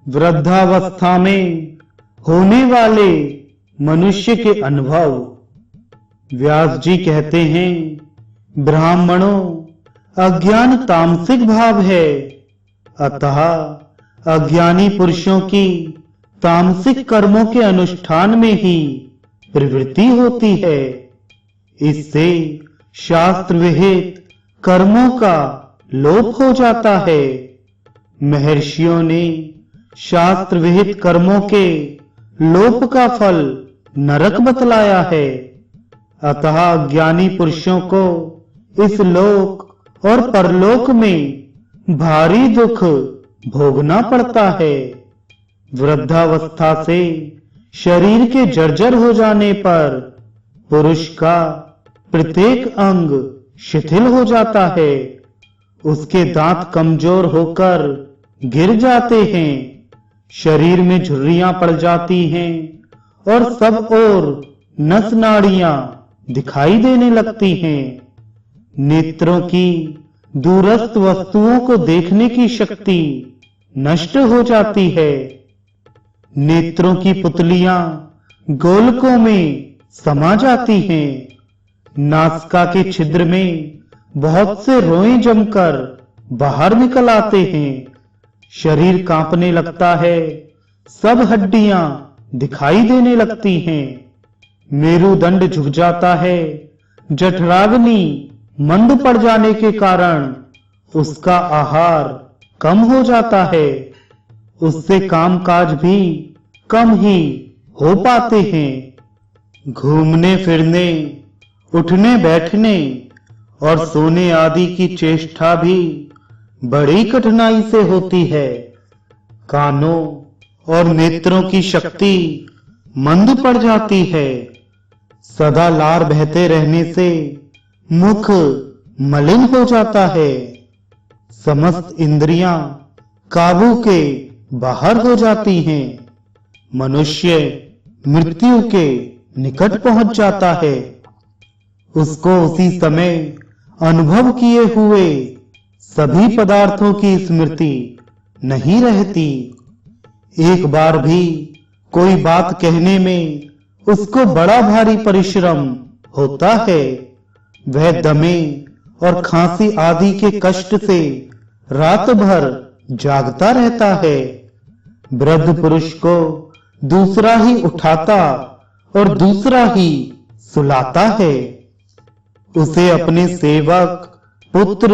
वृद्धावस्था में होने वाले मनुष्य के अनुभव। व्यास जी कहते हैं, ब्राह्मणों, अज्ञान तामसिक भाव है, अतः अज्ञानी पुरुषों की तामसिक कर्मों के अनुष्ठान में ही प्रवृत्ति होती है। इससे शास्त्र विहित कर्मों का लोप हो जाता है। महर्षियों ने शास्त्र विहित कर्मों के लोप का फल नरक बतलाया है। अतः ज्ञानी पुरुषों को इस लोक और परलोक में भारी दुख भोगना पड़ता है। वृद्धावस्था से शरीर के जर्जर हो जाने पर पुरुष का प्रत्येक अंग शिथिल हो जाता है। उसके दांत कमजोर होकर गिर जाते हैं, शरीर में झुर्रियां पड़ जाती हैं और सब ओर नस नाड़ियां दिखाई देने लगती हैं। नेत्रों की दूरस्थ वस्तुओं को देखने की शक्ति नष्ट हो जाती है। नेत्रों की पुतलियां गोलकों में समा जाती हैं। नासिका के छिद्र में बहुत से रोए जमकर बाहर निकल आते हैं। शरीर कांपने लगता है, सब हड्डियां दिखाई देने लगती हैं। मेरुदंड झुक जाता है। जठराग्नि मंद पड़ जाने के कारण उसका आहार कम हो जाता है। उससे कामकाज भी कम ही हो पाते हैं। घूमने फिरने, उठने बैठने और सोने आदि की चेष्टा भी बड़ी कठिनाई से होती है। कानों और नेत्रों की शक्ति मंद पड़ जाती है। सदा लार बहते रहने से मुख मलिन हो जाता है। समस्त इंद्रियां काबू के बाहर हो जाती हैं। मनुष्य मृत्यु के निकट पहुंच जाता है। उसको उसी समय अनुभव किए हुए सभी पदार्थों की स्मृति नहीं रहती। एक बार भी कोई बात कहने में उसको बड़ा भारी परिश्रम होता है। वह दमे और खांसी आदि के कष्ट से रात भर जागता रहता है। वृद्ध पुरुष को दूसरा ही उठाता और दूसरा ही सुलाता है। उसे अपने सेवक, पुत्र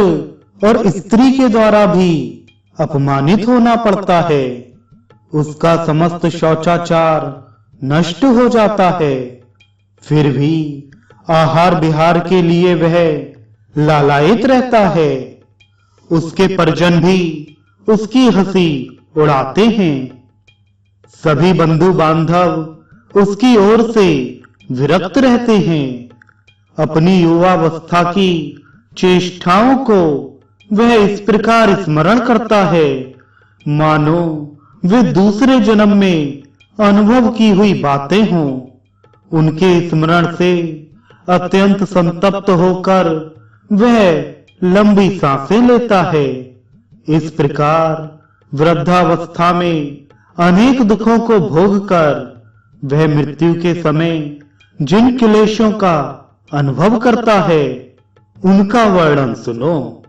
और स्त्री के द्वारा भी अपमानित होना पड़ता है। उसका समस्त शौचाचार नष्ट हो जाता है। फिर भी आहार विहार के लिए वह लालायित रहता है। उसके परिजन भी उसकी हंसी उड़ाते हैं। सभी बंधु बांधव उसकी ओर से विरक्त रहते हैं। अपनी युवावस्था की चेष्टाओं को वह इस प्रकार स्मरण करता है, मानो वे दूसरे जन्म में अनुभव की हुई बातें हों। उनके स्मरण से अत्यंत संतप्त होकर वह लंबी सांसें लेता है। इस प्रकार वृद्धावस्था में अनेक दुखों को भोगकर वह मृत्यु के समय जिन क्लेशों का अनुभव करता है, उनका वर्णन सुनो।